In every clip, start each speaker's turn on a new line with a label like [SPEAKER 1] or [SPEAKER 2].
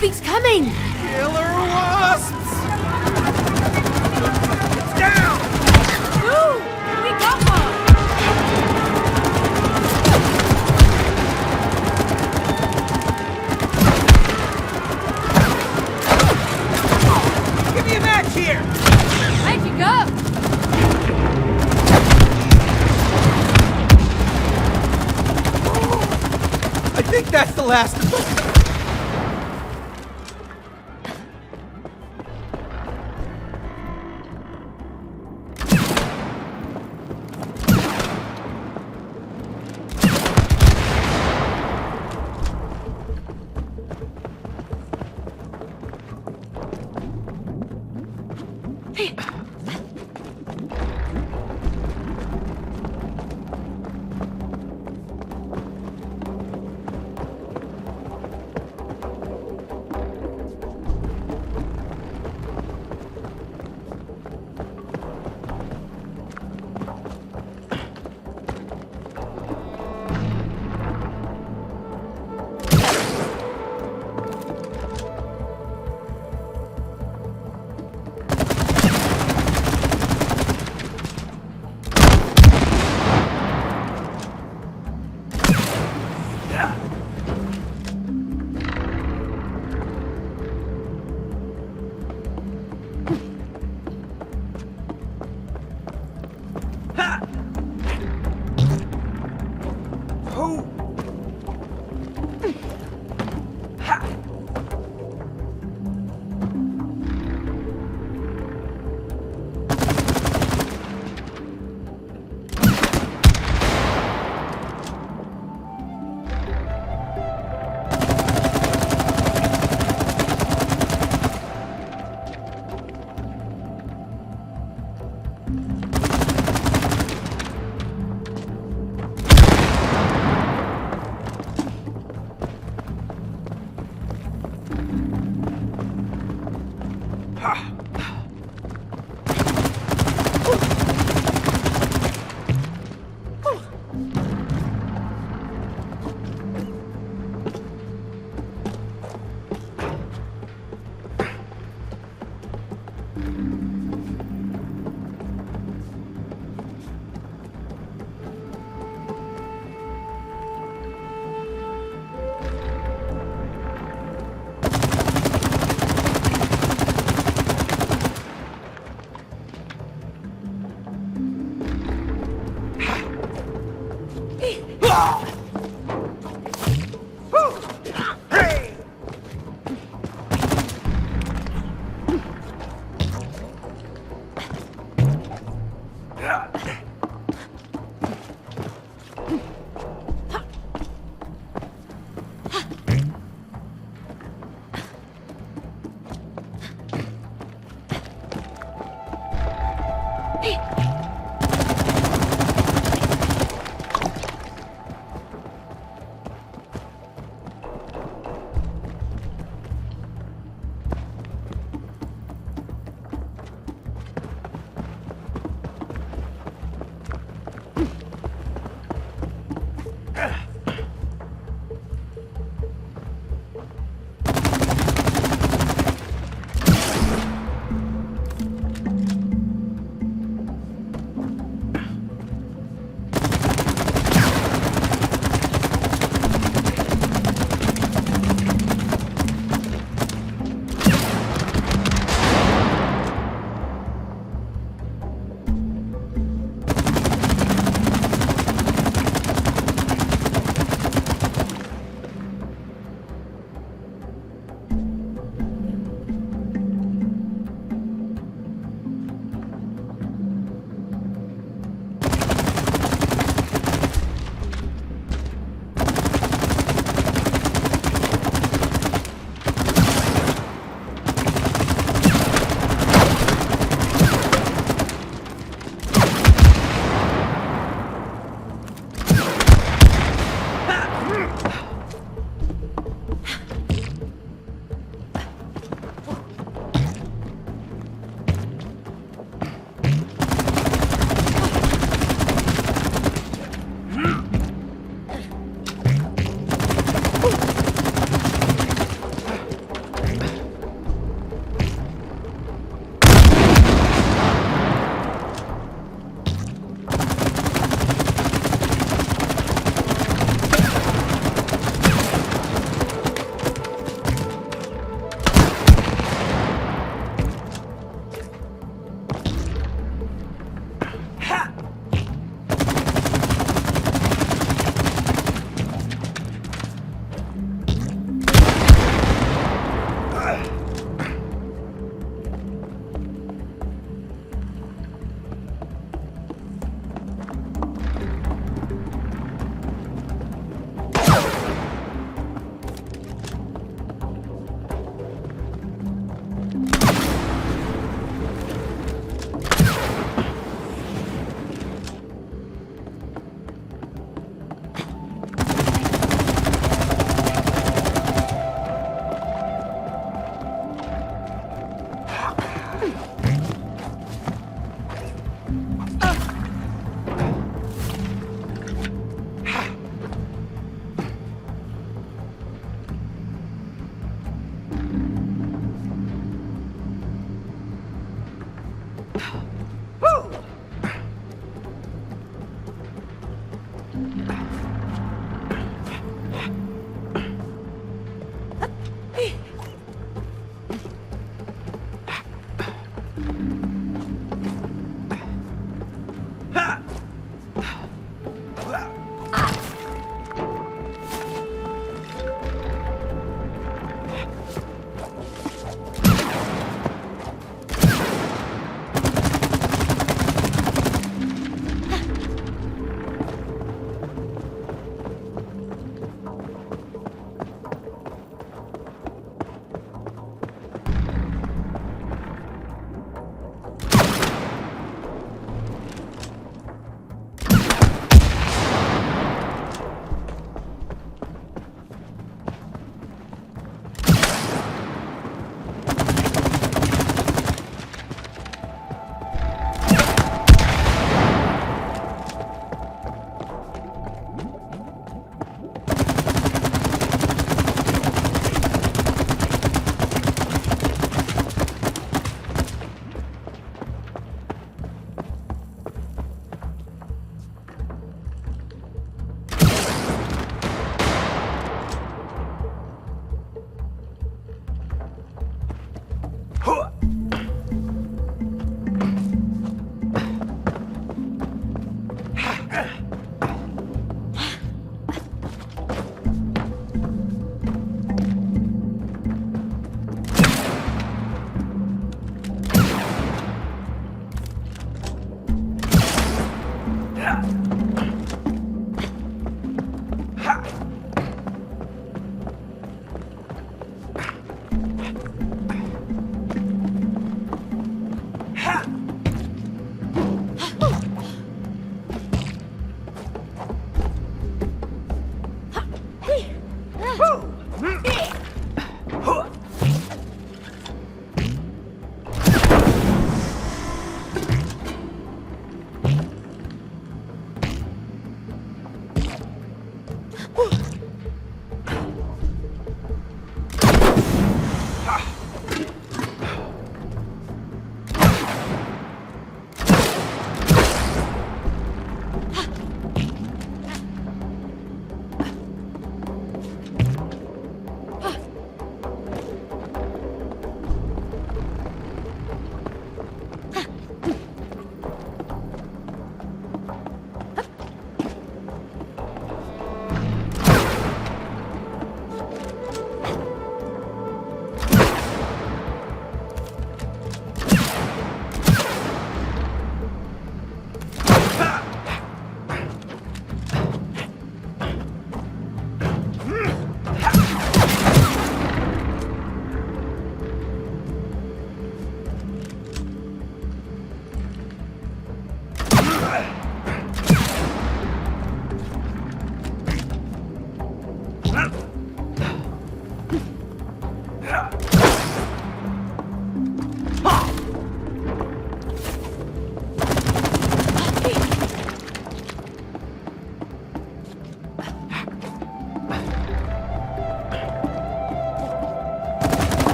[SPEAKER 1] Something's coming!
[SPEAKER 2] Killer wasps! Down!
[SPEAKER 1] Ooh! We got one!
[SPEAKER 2] Give me a match here!
[SPEAKER 1] Where'd you go?
[SPEAKER 2] I think that's the last of them.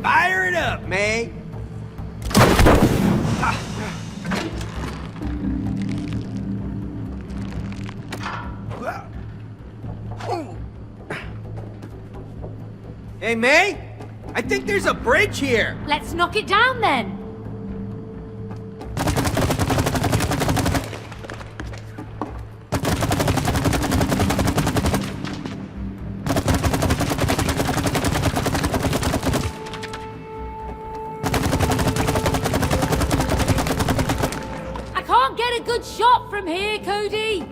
[SPEAKER 2] Fire it up, May! Hey, May? I think there's a bridge here!
[SPEAKER 1] Let's knock it down then. I can't get a good shot from here, Cody.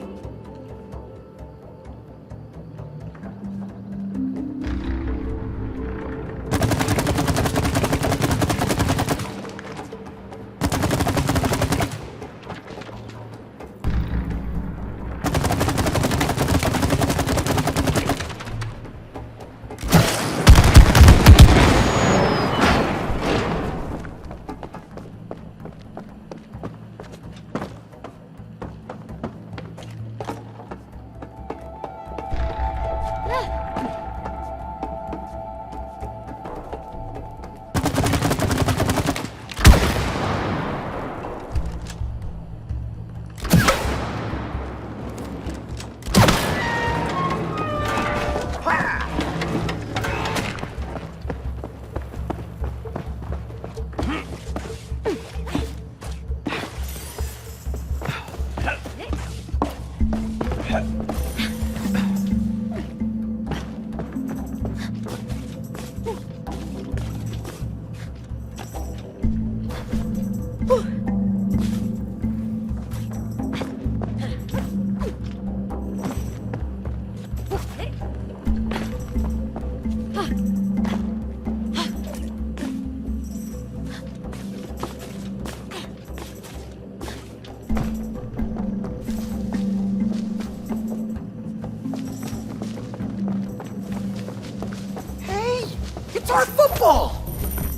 [SPEAKER 2] It's our football!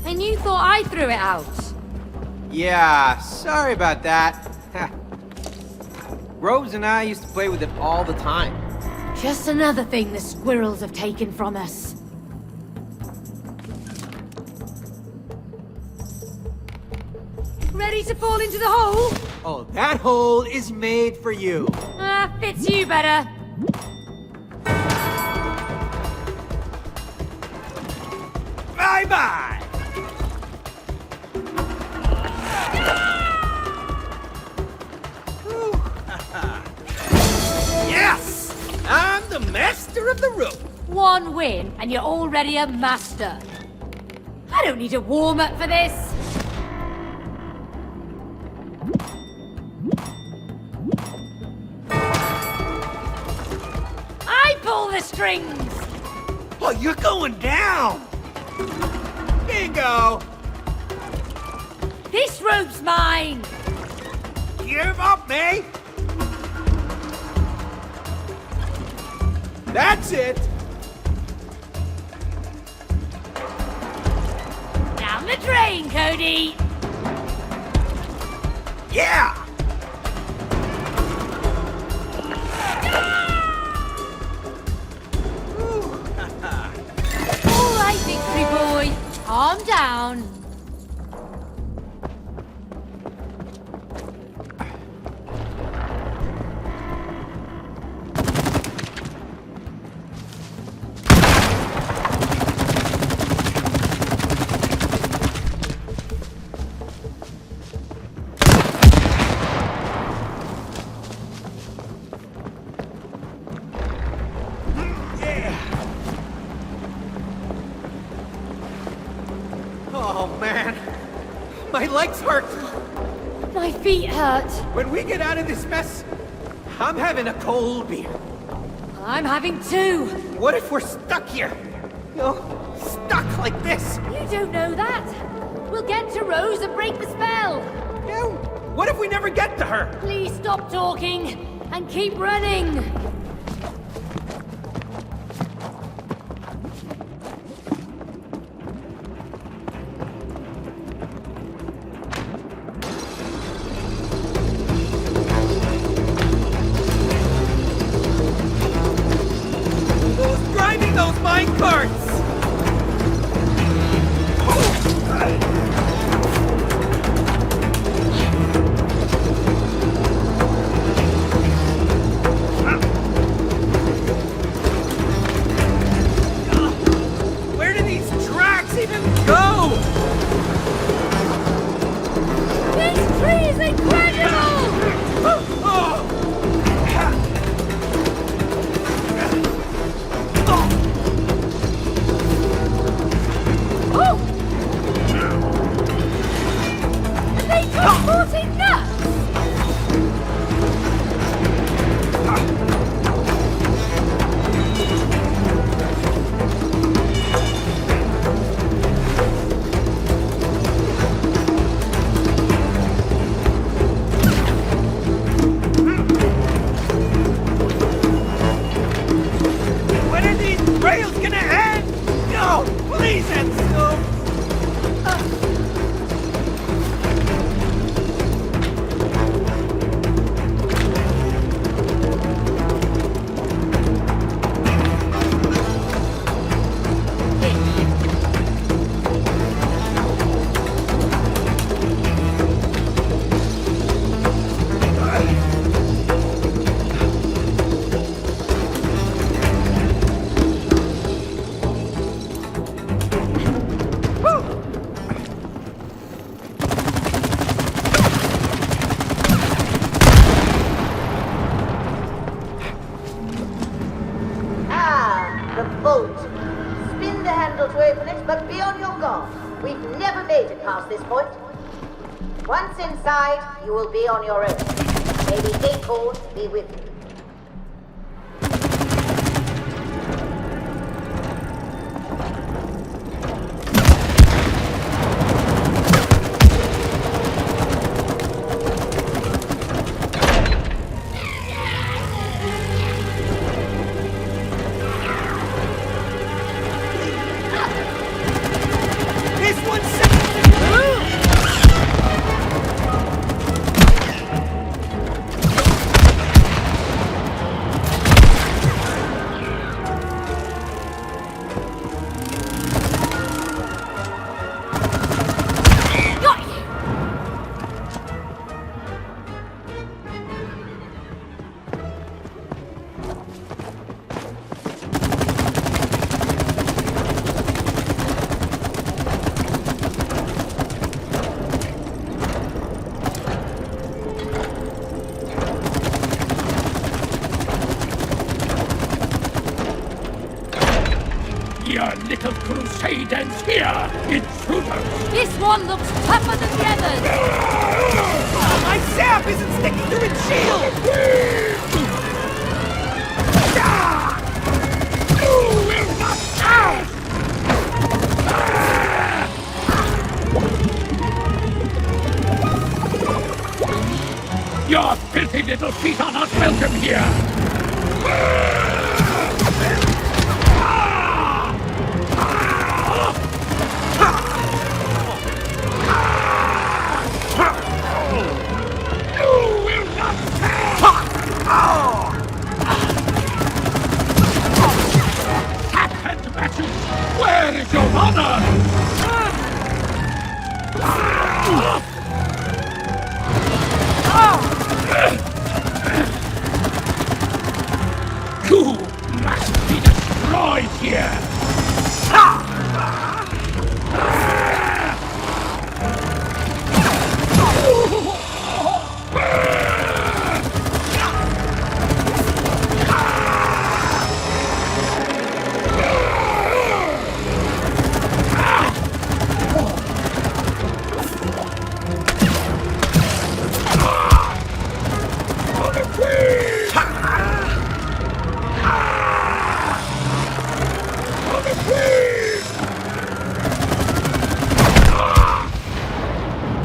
[SPEAKER 1] And you thought I threw it out?
[SPEAKER 2] Yeah, sorry about that. Rose and I used to play with it all the time.
[SPEAKER 1] Just another thing the squirrels have taken from us. Ready to fall into the hole?
[SPEAKER 2] Oh, that hole is made for you.
[SPEAKER 1] Fits you better.
[SPEAKER 2] Bye-bye! Yes! I'm the master of the rope.
[SPEAKER 1] One win, and you're already a master. I don't need a warm-up for this. I pull the strings.
[SPEAKER 2] Oh, you're going down! Bingo!
[SPEAKER 1] rope's mine!
[SPEAKER 2] Give up, May! That's it!
[SPEAKER 1] Down the drain, Cody!
[SPEAKER 2] Yeah!
[SPEAKER 1] All right, victory boy. Calm down.
[SPEAKER 2] Oh, man. My legs hurt.
[SPEAKER 1] My feet hurt.
[SPEAKER 2] When we get out of this mess, I'm having a cold beer.
[SPEAKER 1] I'm having two.
[SPEAKER 2] What if we're stuck here? You know, stuck like this?
[SPEAKER 1] You don't know that. We'll get to Rose and break the spell.
[SPEAKER 2] Yeah, what if we never get to her?
[SPEAKER 1] Please stop talking and keep running.
[SPEAKER 2] Who's driving those mine carts? Where do these tracks even go?
[SPEAKER 1] This tree is incredible! Oh! They transporting nuts!
[SPEAKER 2] When are these rails gonna end? No! Please end soon!
[SPEAKER 3] Ah, the bolt. Spin the handle to open it, but be on your guard. We've never made it past this point. Once inside, you will be on your own. May the acorn be with you.
[SPEAKER 2] This one's
[SPEAKER 1] Got you!
[SPEAKER 4] Your little crusade ends here, intruders!
[SPEAKER 1] This one looks tougher than the others!
[SPEAKER 2] my sap isn't sticking to its shield!
[SPEAKER 4] You will not pass! Your filthy little feet are not welcome here! You will not pass! Hat matches! Where is your honor? You must be destroyed here!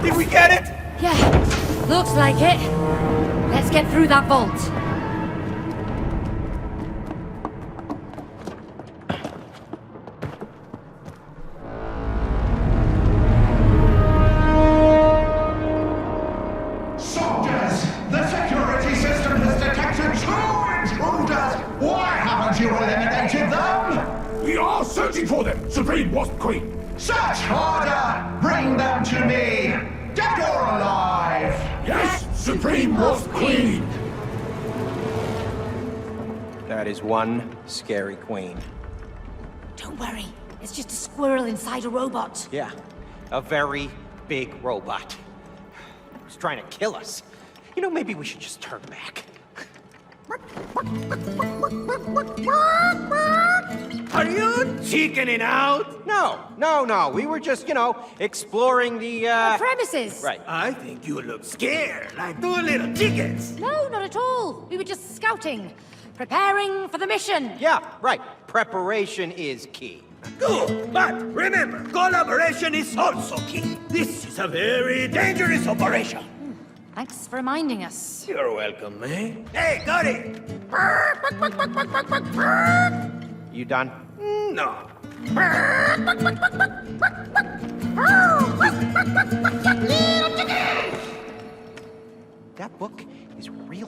[SPEAKER 2] Did we get it?
[SPEAKER 1] Yeah, looks like it. Let's get through that vault.
[SPEAKER 5] Soldiers! The security system has detected 2 intruders! Why haven't you eliminated them?
[SPEAKER 4] We are searching for them, Supreme Wasp Queen!
[SPEAKER 5] Search harder! Bring them to me! Dead or alive!
[SPEAKER 4] Yes, Supreme Wasp Queen!
[SPEAKER 2] That is one scary queen.
[SPEAKER 1] Don't worry, it's just a squirrel inside a robot.
[SPEAKER 2] Yeah, a very big robot. He's trying to kill us. You know, maybe we should just turn back. Are you chickening out? No. We were just, exploring the,
[SPEAKER 1] Premises!
[SPEAKER 2] Right.
[SPEAKER 6] I think you look scared, like 2 little chickens.
[SPEAKER 1] No, not at all. We were just scouting, preparing for the mission.
[SPEAKER 2] Yeah, right. Preparation is key.
[SPEAKER 6] Good, but remember, collaboration is also key. This is a very dangerous operation.
[SPEAKER 1] Thanks for reminding us.
[SPEAKER 6] You're welcome, man. Hey, got it.
[SPEAKER 2] You done?
[SPEAKER 6] No.
[SPEAKER 2] That book is real